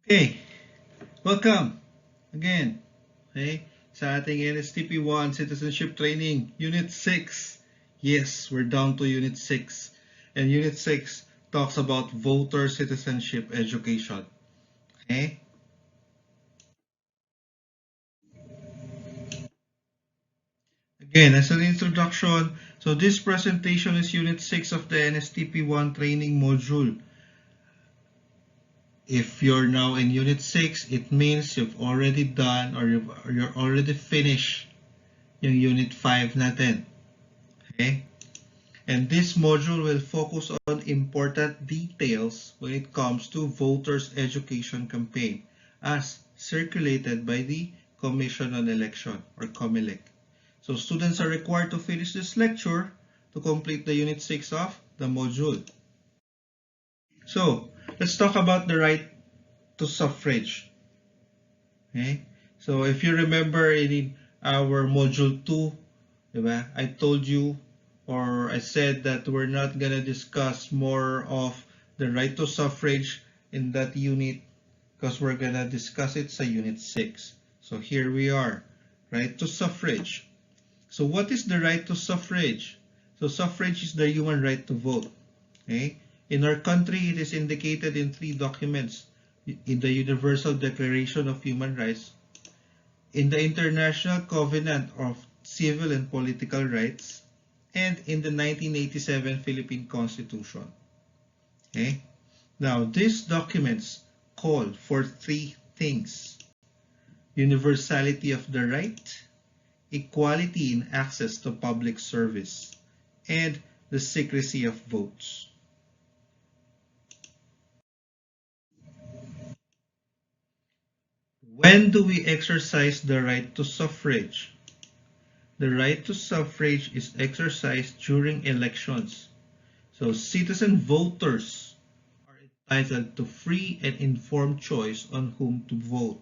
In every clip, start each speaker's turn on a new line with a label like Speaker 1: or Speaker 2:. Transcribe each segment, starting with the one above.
Speaker 1: Okay, welcome again, okay, sa ating NSTP 1 Citizenship Training, Unit 6. Yes, we're down to Unit 6. And Unit 6 talks about voter citizenship education. Okay? Again, as an introduction, so this presentation is Unit 6 of the NSTP 1 training module. If you're now in Unit 6, it means you've already done or you're already finished yung Unit 5 natin. Okay? And this module will focus on important details when it comes to voters' education campaign as circulated by the Commission on Election or COMELEC. So students are required to finish this lecture to complete the Unit 6 of the module. So let's talk about the right to suffrage. Okay? So if you remember in our module 2, diba, I told you or I said that we're not gonna discuss more of the right to suffrage in that unit because we're gonna discuss it sa Unit 6. So here we are, right to suffrage. So what is the right to suffrage? So suffrage is the human right to vote. Okay? In our country, it is indicated in 3 documents. In the Universal Declaration of Human Rights, in the International Covenant of Civil and Political Rights, and in the 1987 Philippine Constitution. Okay? Now, these documents call for 3 things: universality of the right, equality in access to public service, and the secrecy of votes. When do we exercise the right to suffrage? The right to suffrage is exercised during elections. So citizen voters are entitled to free and informed choice on whom to vote.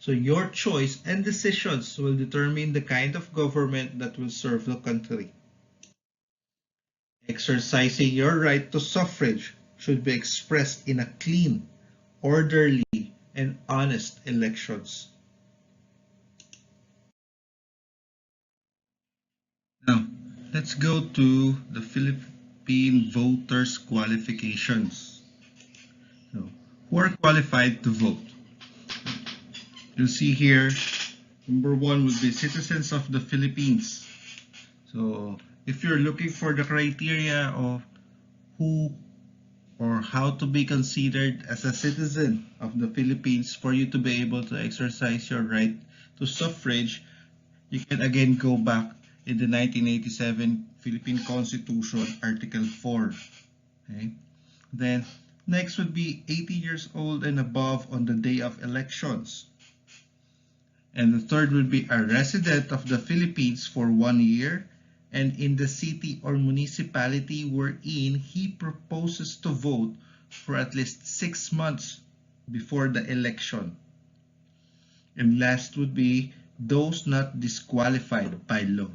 Speaker 1: So your choice and decisions will determine the kind of government that will serve the country. Exercising your right to suffrage should be expressed in a clean, orderly, and honest elections. Now, let's go to the Philippine voters qualifications. So, who are qualified to vote? You'll see here, number 1 would be citizens of the Philippines. So, if you're looking for the criteria of who or how to be considered as a citizen of the Philippines for you to be able to exercise your right to suffrage, you can again go back in the 1987 Philippine Constitution, Article 4. Okay? Then, next would be 18 years old and above on the day of elections. And the third would be a resident of the Philippines for 1 year and in the city or municipality wherein he proposes to vote for at least 6 months before the election. And last would be those not disqualified by law.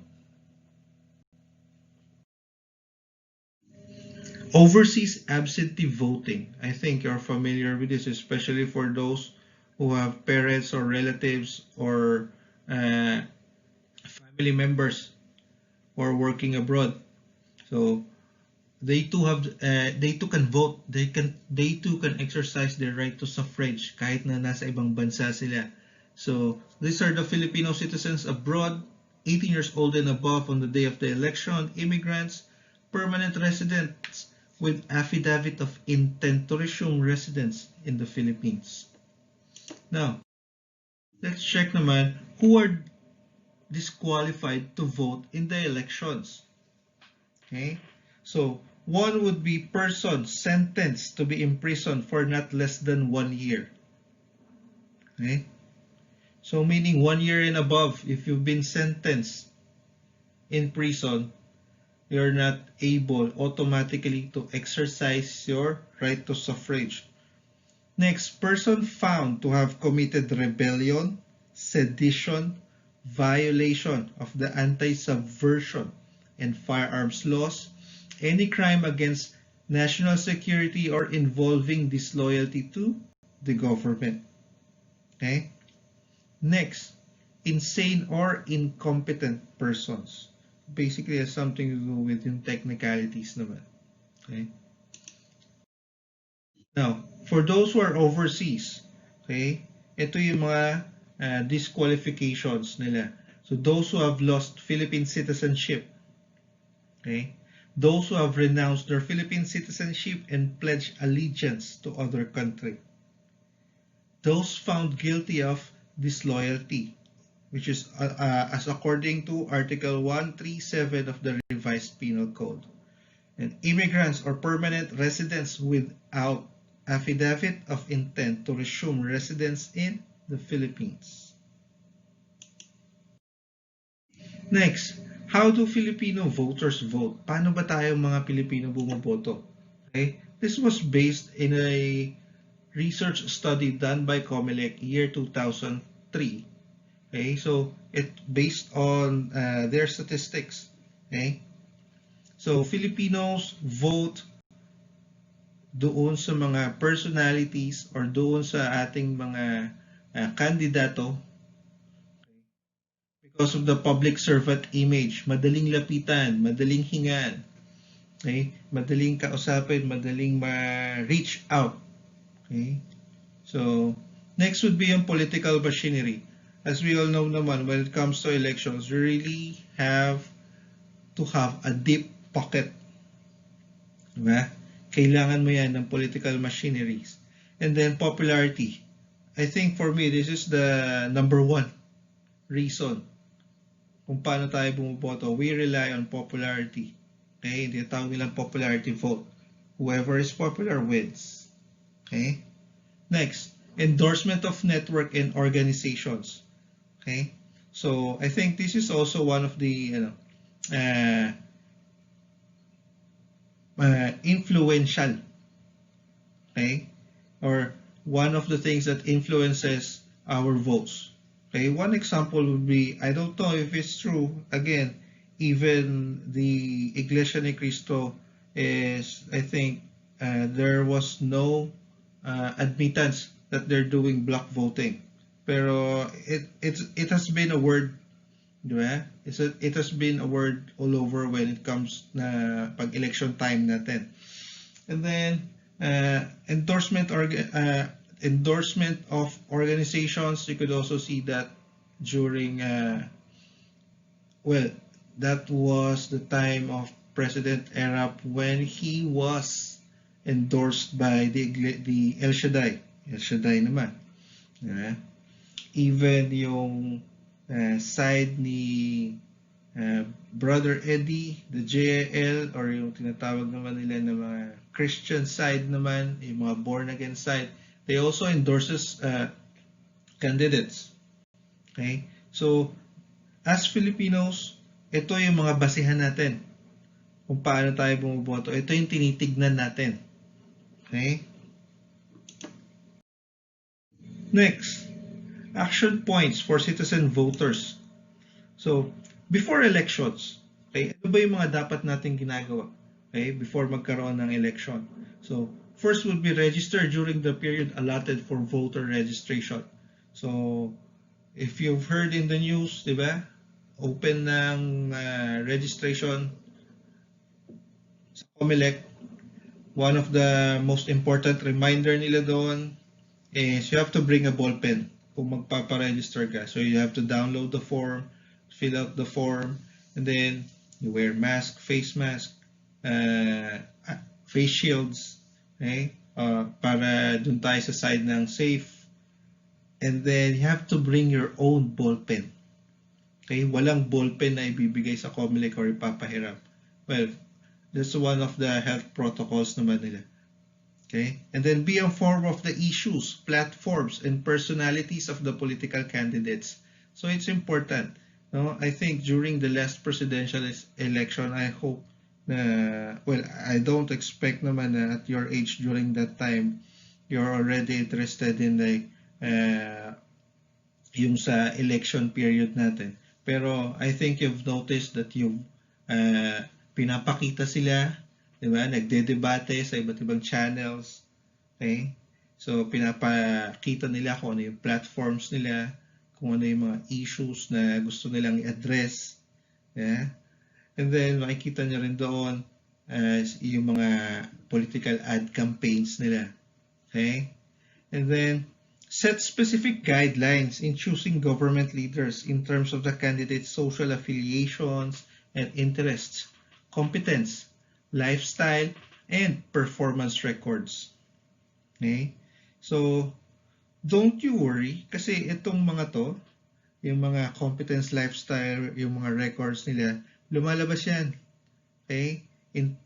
Speaker 1: Overseas absentee voting. I think you're familiar with this, especially for those who have parents or relatives or family members who are working abroad. So they too can vote. They too can exercise their right to suffrage kahit na nasa ibang bansa sila. So these are the Filipino citizens abroad, 18 years old and above on the day of the election, immigrants, permanent residents with affidavit of intent to resume residence in the Philippines. Now, let's check naman who are disqualified to vote in the elections. Okay? So, 1 would be person sentenced to be imprisoned for not less than 1 year. Okay? So, meaning 1 year and above, if you've been sentenced in prison, you're not able automatically to exercise your right to suffrage. Next, person found to have committed rebellion, sedition, violation of the anti-subversion and firearms laws, any crime against national security or involving disloyalty to the government. Okay? Next, insane or incompetent persons. Basically, has something to do with yung technicalities naman. Okay? Now, for those who are overseas, okay, ito yung mga disqualifications nila. So, those who have lost Philippine citizenship, okay, those who have renounced their Philippine citizenship and pledged allegiance to other country, those found guilty of disloyalty, which is as according to Article 137 of the Revised Penal Code, and immigrants or permanent residents without affidavit of intent to resume residence in the Philippines. Next, how do Filipino voters vote? Paano ba tayo mga Pilipino bumoboto? Okay? This was based in a research study done by COMELEC year 2003. Okay? So, it based on their statistics. Okay? So, Filipinos vote doon sa mga personalities or doon sa ating mga kandidato because of the public servant image. Madaling lapitan, madaling hingan, okay? Madaling kausapin, madaling ma-reach out. Okay? So, next would be yung political machinery. As we all know naman, when it comes to elections, you really have to have a deep pocket. Diba? Kailangan mo yan ng political machineries. And then popularity. I think for me, this is the number one reason kung paano tayo bumuboto. We rely on popularity. Okay? Hindi tawag nilang popularity vote. Whoever is popular wins. Okay? Next, endorsement of network and organizations. Okay? So, I think this is also one of the influential, okay, or one of the things that influences our votes. Okay, one example would be, I don't know if it's true, again, even the Iglesia ni Cristo is, I think, there was no admittance that they're doing block voting. Pero it has been a word, diba? It has been a word all over when it comes na pag-election time natin. And then, endorsement of organizations, you could also see that during, well, that was the time of President Erap when he was endorsed by the El Shaddai. El Shaddai naman. Diba? Even yung side ni Brother Eddie, the JL, or yung tinatawag naman nila na mga Christian side naman, yung mga born again side, they also endorses candidates. Okay? So, as Filipinos, ito yung mga basihan natin kung paano tayo bumuboto. Ito yung tinitignan natin. Okay? Next, action points for citizen voters. So, before elections, okay, ano ba yung mga dapat natin ginagawa, okay, before magkaroon ng election? So, first would be register during the period allotted for voter registration. So, if you've heard in the news, di ba, open ng registration sa COMELEC, one of the most important reminder nila doon is you have to bring a ball pen kung magpaparegister ka. So, you have to download the form, fill out the form, and then you wear mask, face mask, face shields, okay? Para dun tayo sa side ng safe. And then you have to bring your own ball pen. Okay? Walang ball pen na ibibigay sa COMELEC or ipapahiram. Well, that's one of the health protocols naman nila. Okay? And then be informed of the issues, platforms, and personalities of the political candidates. So it's important. No, I think during the last presidential election, I hope na, well, I don't expect naman na at your age during that time, you're already interested in like, yung sa election period natin. Pero I think you've noticed that yung pinapakita sila, di ba? Nagde-debate sa iba't ibang channels. Okay? So, pinapakita nila kung ano yung platforms nila, kung ano yung mga issues na gusto nilang i-address. Yeah? And then, makikita nyo rin doon yung mga political ad campaigns nila. Okay? And then, set specific guidelines in choosing government leaders in terms of the candidate's social affiliations and interests, competence, lifestyle, and performance records. Okay? So, don't you worry kasi itong mga to, yung mga competence, lifestyle, yung mga records nila, lumalabas yan. Okay?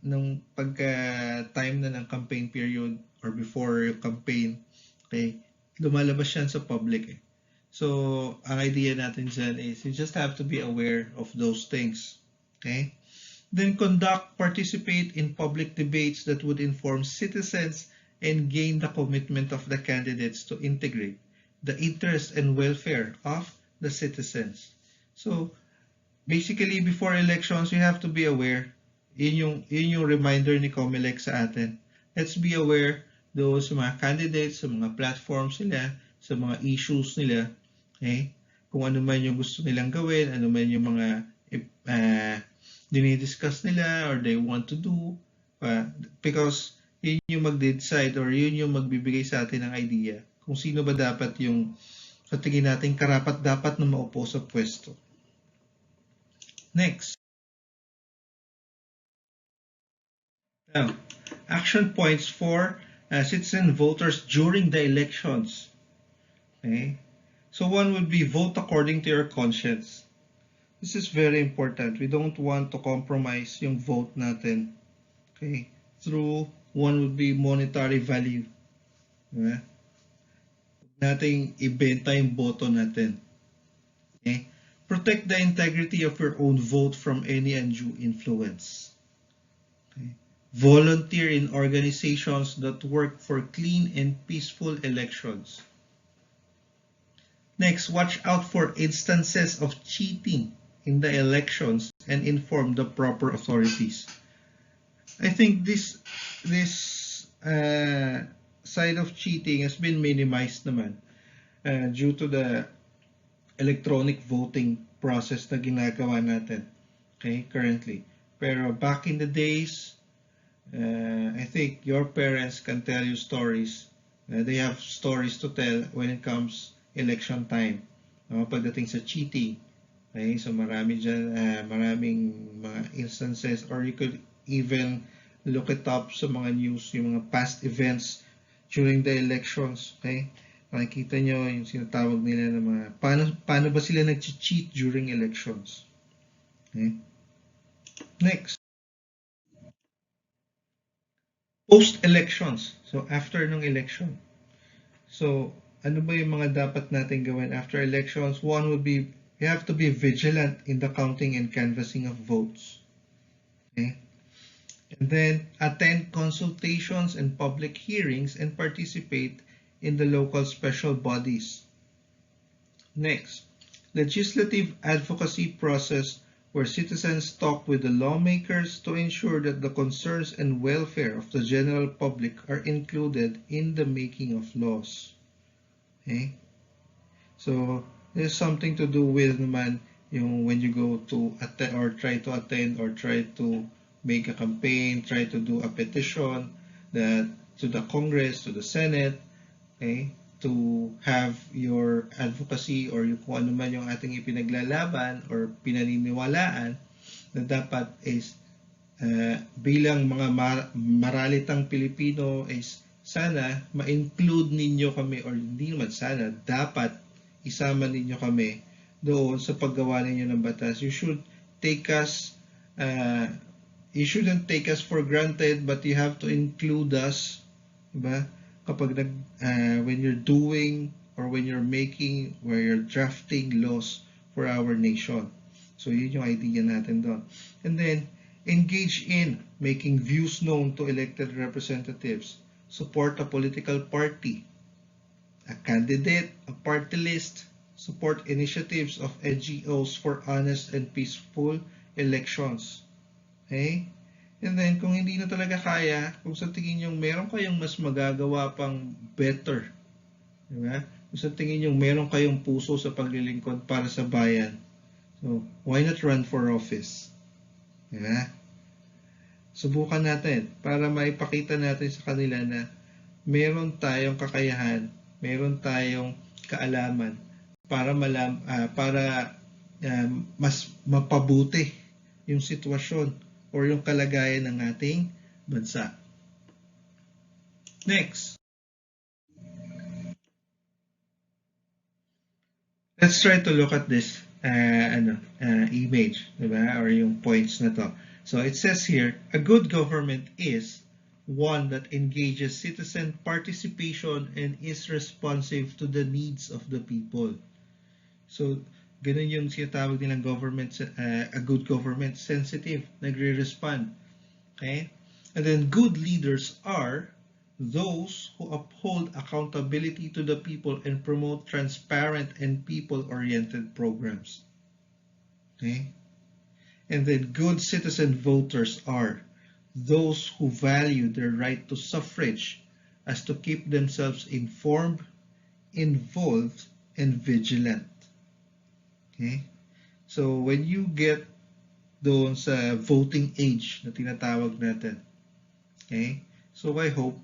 Speaker 1: Nung pagka-time na ng campaign period or before yung campaign, okay, lumalabas yan sa public. So, ang idea natin dyan is you just have to be aware of those things. Okay? Then participate in public debates that would inform citizens and gain the commitment of the candidates to integrate the interest and welfare of the citizens. So, basically, before elections, you have to be aware. Yun yung reminder ni COMELEC sa atin. Let's be aware doon sa mga candidates, sa mga platforms nila, sa mga issues nila. Okay? Kung ano man yung gusto nilang gawin, ano man yung mga dinidiscuss nila or they want to do. Because yun yung mag-decide or yun yung magbibigay sa atin ng idea kung sino ba dapat yung sa tingin natin karapat-dapat na maupo sa pwesto. Next. Now, action points for citizen voters during the elections. Okay? So one would be vote according to your conscience. This is very important. We don't want to compromise yung vote natin. Okay? Through one would be monetary value. Diba? Nating ibenta yung boto natin. Okay? Protect the integrity of your own vote from any undue influence. Okay? Volunteer in organizations that work for clean and peaceful elections. Next, watch out for instances of cheating in the elections and inform the proper authorities. I think this side of cheating has been minimized naman due to the electronic voting process na ginagawa natin, okay, currently. Pero back in the days, I think your parents can tell you stories. They have stories to tell when it comes election time. Pagdating sa cheating. Okay, so maraming mga instances, or you could even look it up sa mga news, yung mga past events during the elections. Okay, makikita nyo yung sinatawag nila na mga paano ba sila nag-cheat during elections. Okay, next. Post-elections. So, after ng election. So, ano ba yung mga dapat natin gawin after elections? One would be, you have to be vigilant in the counting and canvassing of votes. Okay? And then, attend consultations and public hearings and participate in the local special bodies. Next, legislative advocacy process where citizens talk with the lawmakers to ensure that the concerns and welfare of the general public are included in the making of laws. Okay? So, there's something to do with naman yung when you go to attend or try to attend or try to make a campaign, try to do a petition that to the Congress, to the Senate, okay, to have your advocacy or yung kung ano man yung ating ipinaglalaban or pinaniniwalaan na dapat is bilang mga maralitang Pilipino is sana ma-include ninyo kami, or hindi naman sana, dapat isama ninyo kami doon sa paggawa ninyo ng batas. You should take us, you shouldn't take us for granted, but you have to include us, diba? Kapag when you're doing or when you're making, where you're drafting laws for our nation. So yun yung idea natin doon. And then, engage in making views known to elected representatives. Support a political party, a candidate, a party list. Support initiatives of NGOs for honest and peaceful elections. Okay? And then, kung hindi na talaga kaya, kung sa tingin nyo meron kayong mas magagawa pang better, diba? Kung sa tingin nyo meron kayong puso sa paglilingkod para sa bayan, so why not run for office? Diba? Subukan natin para maipakita natin sa kanila na meron tayong kakayahan, meron tayong kaalaman para mas mapabuti yung sitwasyon or yung kalagayan ng ating bansa. Next. Let's try to look at this image, diba? Or yung points na to. So it says here, a good government is one that engages citizen participation and is responsive to the needs of the people. So, ganun yung sinatawag nilang government, a good government, sensitive, nagre-respond. Okay? And then good leaders are those who uphold accountability to the people and promote transparent and people-oriented programs. Okay? And then good citizen voters are those who value their right to suffrage as to keep themselves informed, involved, and vigilant. Okay? So, when you get doon sa voting age na tinatawag natin, okay? So, I hope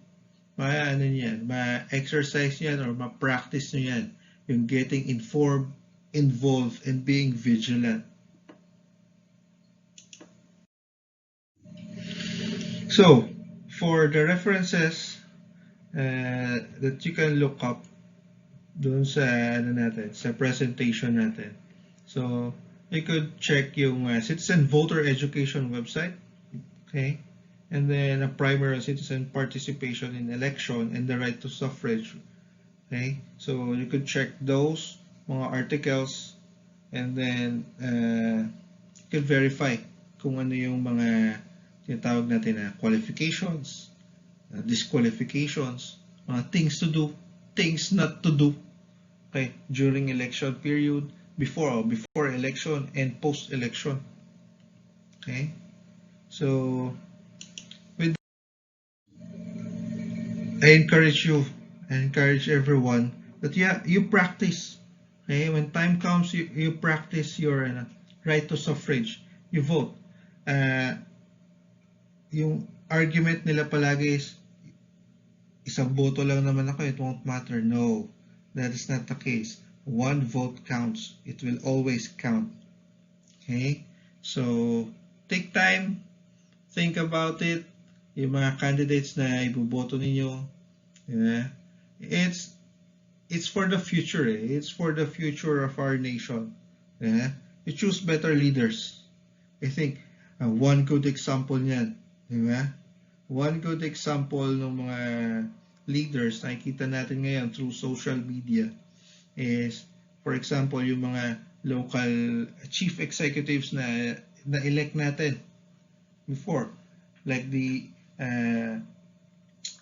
Speaker 1: ma-exercise yan or ma-practice nyo yan, yung getting informed, involved, and being vigilant. So, for the references that you can look up doon sa sa presentation natin. So, you could check yung Citizen Voter Education website, okay? And then a primer on citizen participation in election and the right to suffrage, okay? So, you could check those mga articles and then you could verify kung ano yung mga tinatawag natin na qualifications, disqualifications, mga things to do, things not to do, okay, during election period, before election and post-election. Okay? So, with I encourage everyone that you practice. Okay? When time comes, you practice your right to suffrage. You vote. Yung argument nila palagi is, isang boto lang naman ako, it won't matter. No, that is not the case. One vote counts. It will always count. Okay? So, take time. Think about it. Yung mga candidates na iboboto ninyo. Yeah. It's for the future. It's for the future of our nation. Yeah. You choose better leaders. I think one good example niyan. Diba? One good example ng mga leaders na nakikita natin ngayon through social media is, for example, yung mga local chief executives na elect natin before, like the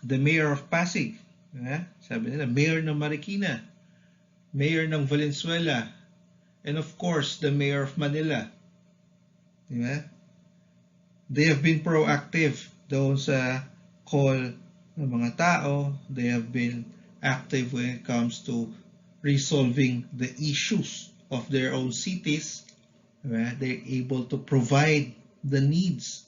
Speaker 1: mayor of Pasig, sabi nila, mayor ng Marikina, mayor ng Valenzuela, and of course, the mayor of Manila. Diba? They have been proactive doon sa call ng mga tao. They have been active when it comes to resolving the issues of their own cities. They're able to provide the needs,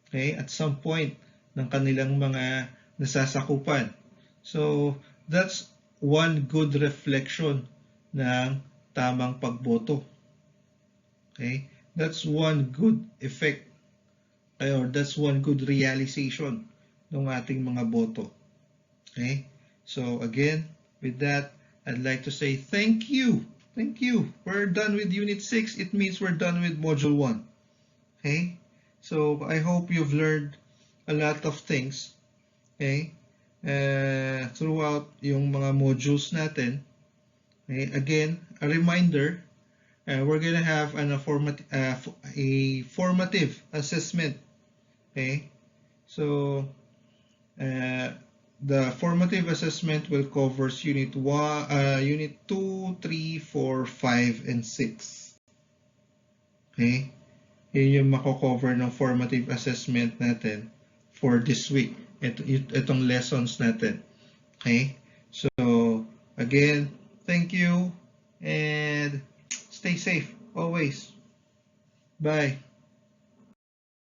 Speaker 1: okay, at some point ng kanilang mga nasasakupan. So, that's one good reflection ng tamang pagboto. Okay? That's one good effect, or that's one good realization ng ating mga boto. Okay? So, again, with that, I'd like to say thank you. Thank you. We're done with Unit 6. It means we're done with Module 1. Okay? So, I hope you've learned a lot of things. Okay? Throughout yung mga modules natin. Okay? Again, a reminder, we're gonna have a formative assessment. Okay? So, the formative assessment will cover Unit 2, 3, 4, 5, and 6. Okay? Yun yung mako-cover ng formative assessment natin for this week. Itong lessons natin. Okay? So, again, thank you and stay safe always. Bye.